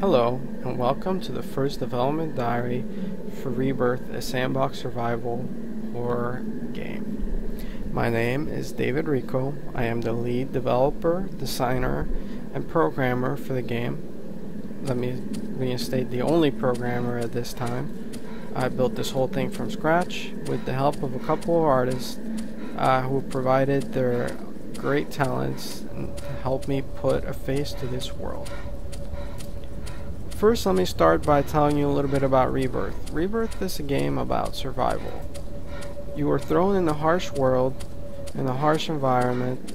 Hello, and welcome to the first development diary for Rebirth, a sandbox survival horror game. My name is David Rico. I am the lead developer, designer, and programmer for the game. Let me reinstate, the only programmer at this time. I built this whole thing from scratch with the help of a couple of artists who provided their great talents and helped me put a face to this world. First, let me start by telling you a little bit about Rebirth. Rebirth is a game about survival. You are thrown in a harsh world, in a harsh environment,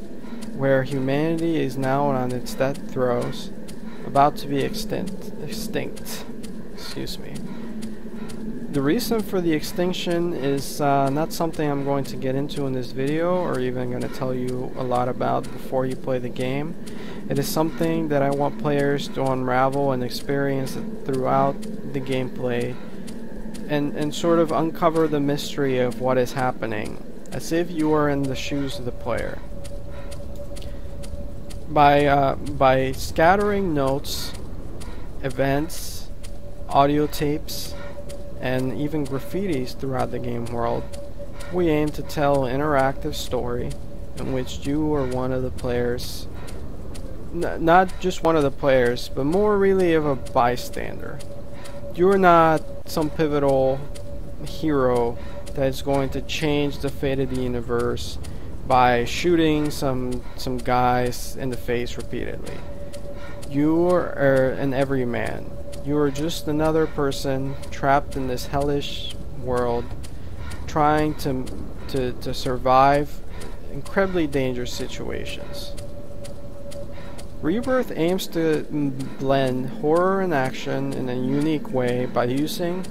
where humanity is now on its death throes, about to be extinct. Excuse me. The reason for the extinction is not something I'm going to get into in this video, or even going to tell you a lot about before you play the game. It is something that I want players to unravel and experience throughout the gameplay and sort of uncover the mystery of what is happening, as if you are in the shoes of the player. By scattering notes, events, audio tapes, and even graffitis throughout the game world, we aim to tell an interactive story in which you are one of the players. Not just one of the players, but more really of a bystander. You're not some pivotal hero that is going to change the fate of the universe by shooting some guys in the face repeatedly. You are an everyman. You are just another person trapped in this hellish world, trying to survive incredibly dangerous situations. Rebirth aims to blend horror and action in a unique way by using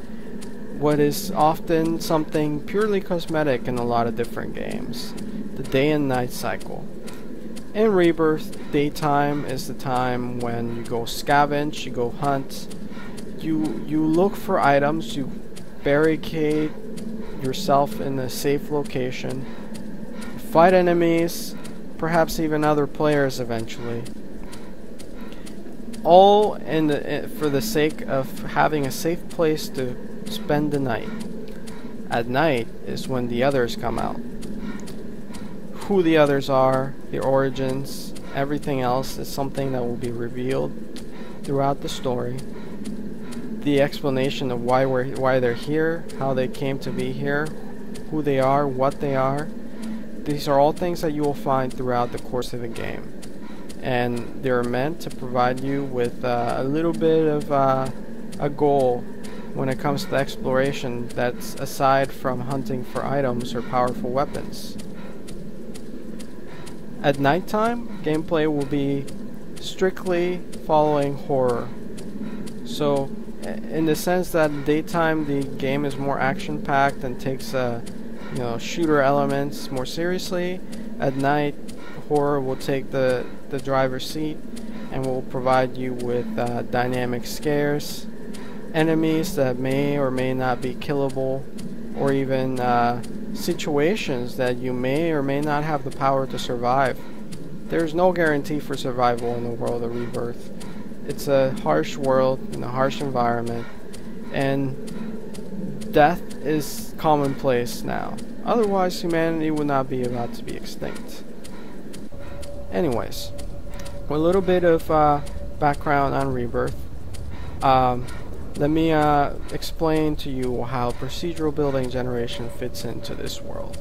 what is often something purely cosmetic in a lot of different games, the day and night cycle. In Rebirth, daytime is the time when you go scavenge, you go hunt, you look for items, you barricade yourself in a safe location, fight enemies, perhaps even other players eventually. All for the sake of having a safe place to spend the night. At night is when the others come out. Who the others are, their origins, everything else is something that will be revealed throughout the story. The explanation of why they're here, how they came to be here, who they are, what they are. These are all things that you will find throughout the course of the game. And they're meant to provide you with a little bit of a goal when it comes to exploration that's aside from hunting for items or powerful weapons. At nighttime, gameplay will be strictly following horror. So, in the sense that daytime the game is more action-packed and takes shooter elements more seriously, at night horror will take the driver's seat and will provide you with dynamic scares, enemies that may or may not be killable, or even situations that you may or may not have the power to survive. There's no guarantee for survival in the world of Rebirth. It's a harsh world in a harsh environment, and death is commonplace now. Otherwise, humanity would not be about to be extinct. Anyways, a little bit of background on Rebirth. Let me explain to you how procedural building generation fits into this world.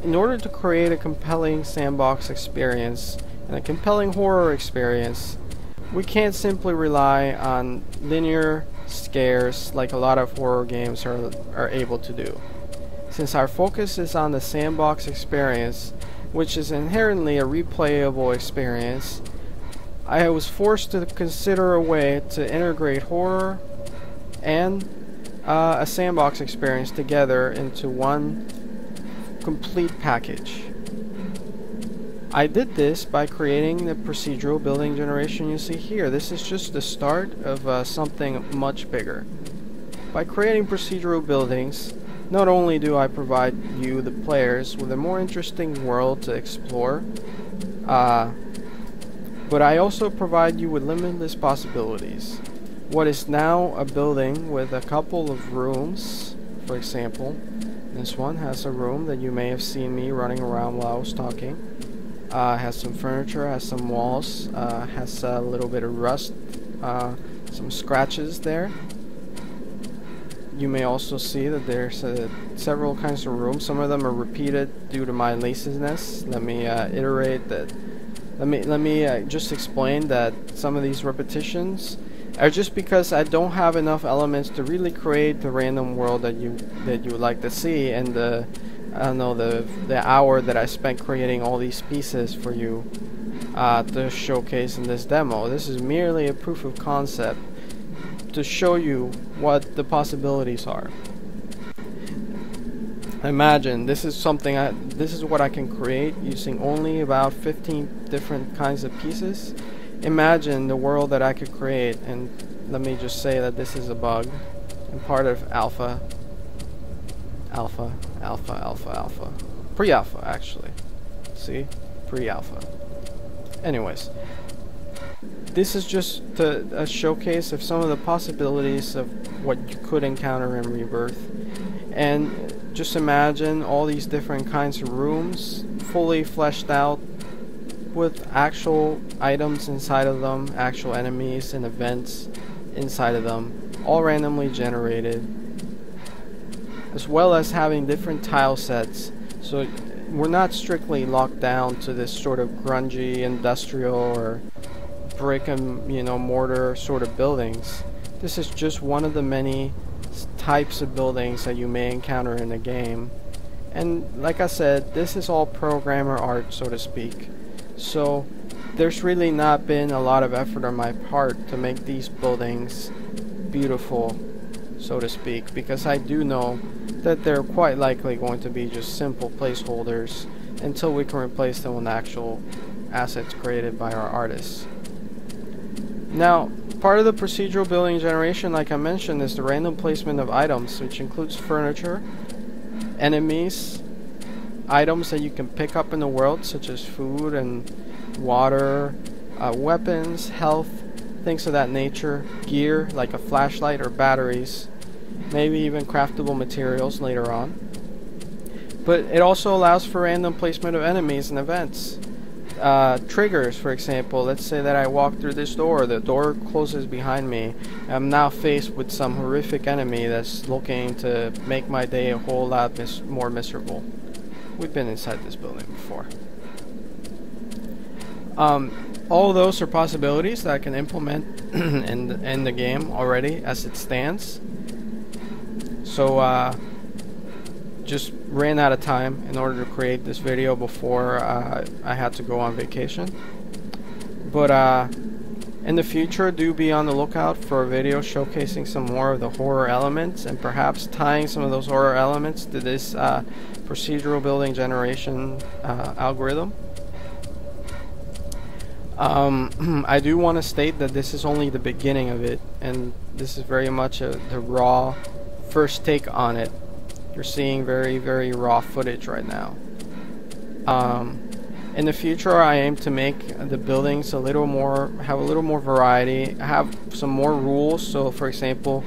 In order to create a compelling sandbox experience and a compelling horror experience, we can't simply rely on linear scares like a lot of horror games are able to do. Since our focus is on the sandbox experience, which is inherently a replayable experience, I was forced to consider a way to integrate horror and a sandbox experience together into one complete package. I did this by creating the procedural building generation you see here. This is just the start of something much bigger. By creating procedural buildings, not only do I provide you, the players, with a more interesting world to explore, but I also provide you with limitless possibilities. what is now a building with a couple of rooms. For example, this one has a room that you may have seen me running around while I was talking. Has some furniture, has some walls, has a little bit of rust, some scratches there. You may also see that there's several kinds of rooms. Some of them are repeated due to my laziness. Let me iterate that. Let me just explain that some of these repetitions are just because I don't have enough elements to really create the random world that you would like to see, and the hour that I spent creating all these pieces for you to showcase in this demo. This is merely a proof of concept to show you what the possibilities are. Imagine this is what I can create using only about 15 different kinds of pieces. Imagine the world that I could create, and let me just say that this is a bug and part of alpha, pre-alpha actually. See, pre-alpha. Anyways, this is just a showcase of some of the possibilities of what you could encounter in Rebirth. And just imagine all these different kinds of rooms, fully fleshed out, with actual items inside of them, actual enemies and events inside of them, all randomly generated, as well as having different tile sets. So we're not strictly locked down to this sort of grungy industrial or brick and mortar sort of buildings. This is just one of the many types of buildings that you may encounter in the game. And like I said, this is all programmer art, so to speak. So there's really not been a lot of effort on my part to make these buildings beautiful, so to speak, because I do know that they're quite likely going to be just simple placeholders until we can replace them with actual assets created by our artists. Now, part of the procedural building generation, like I mentioned, is the random placement of items, which includes furniture, enemies, items that you can pick up in the world, such as food and water, weapons, health, things of that nature, gear like a flashlight or batteries, maybe even craftable materials later on. But it also allows for random placement of enemies and events. Triggers, for example. Let's say that I walk through this door, the door closes behind me, and I'm now faced with some horrific enemy that's looking to make my day a whole lot more miserable. We've been inside this building before. All of those are possibilities that I can implement in the game already as it stands. So just ran out of time in order to create this video before I had to go on vacation. But in the future, do be on the lookout for a video showcasing some more of the horror elements and perhaps tying some of those horror elements to this procedural building generation algorithm. I do want to state that this is only the beginning of it, and this is very much the raw first take on it. You're seeing very, very raw footage right now. In the future, I aim to make the buildings have a little more variety, have some more rules. So, for example,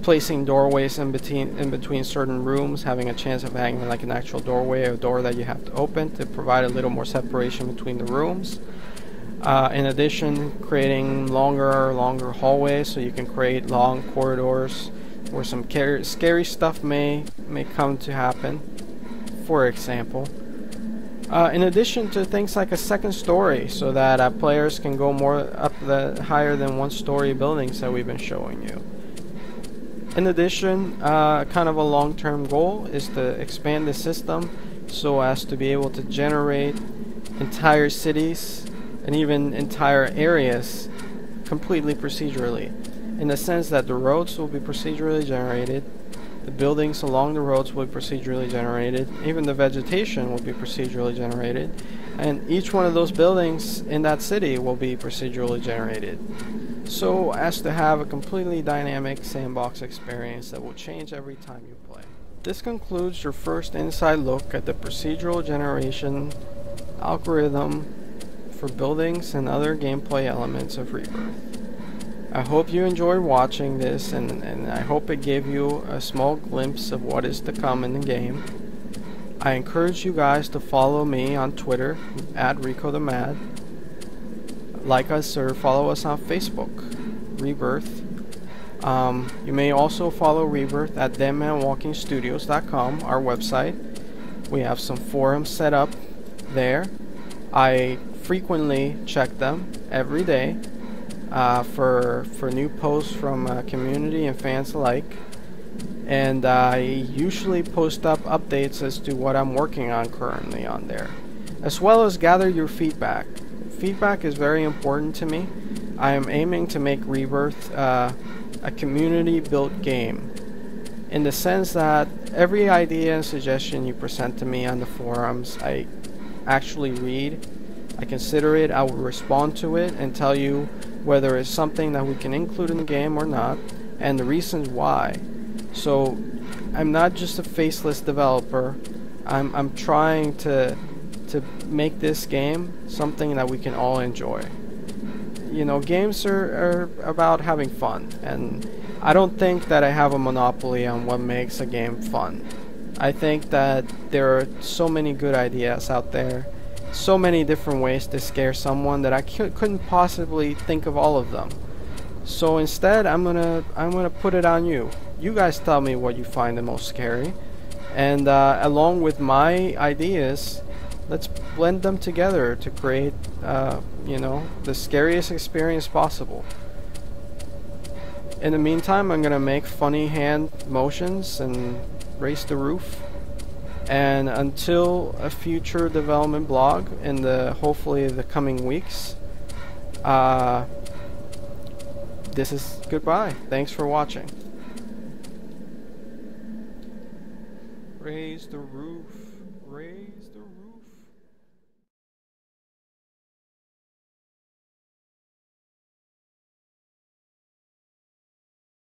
placing doorways in between certain rooms, having a chance of having like an actual doorway, a door that you have to open to provide a little more separation between the rooms. In addition, creating longer hallways so you can create long corridors where some scary stuff may come to happen, for example. In addition to things like a second story, so that players can go more up the higher than one story buildings that we've been showing you. In addition, kind of a long-term goal is to expand the system so as to be able to generate entire cities and even entire areas completely procedurally, in the sense that the roads will be procedurally generated, the buildings along the roads will be procedurally generated, even the vegetation will be procedurally generated, and each one of those buildings in that city will be procedurally generated, so as to have a completely dynamic sandbox experience that will change every time you play. This concludes your first inside look at the procedural generation algorithm for buildings and other gameplay elements of Rebirth. I hope you enjoyed watching this, and I hope it gave you a small glimpse of what is to come in the game. I encourage you guys to follow me on Twitter at RicoTheMad. Like us or follow us on Facebook, Rebirth. You may also follow Rebirth at deadmanwalkingstudios.com, our website. We have some forums set up there. I frequently check them every day for new posts from community and fans alike. And I usually post up updates as to what I'm working on currently on there, as well as gather your feedback. Feedback is very important to me. I am aiming to make Rebirth a community-built game, in the sense that every idea and suggestion you present to me on the forums, I actually read, I consider it, I will respond to it and tell you whether it's something that we can include in the game or not, and the reasons why. So I'm not just a faceless developer. I'm trying to make this game something that we can all enjoy. You know, games are about having fun, and I don't think that I have a monopoly on what makes a game fun. I think that there are so many good ideas out there, so many different ways to scare someone that I couldn't possibly think of all of them. So instead, I'm gonna put it on you. You guys tell me what you find the most scary, and along with my ideas, let's blend them together to create, you know, the scariest experience possible. In the meantime, I'm gonna make funny hand motions and raise the roof. And until a future development blog in the hopefully the coming weeks, this is goodbye. Thanks for watching. Raise the roof. Raise the roof.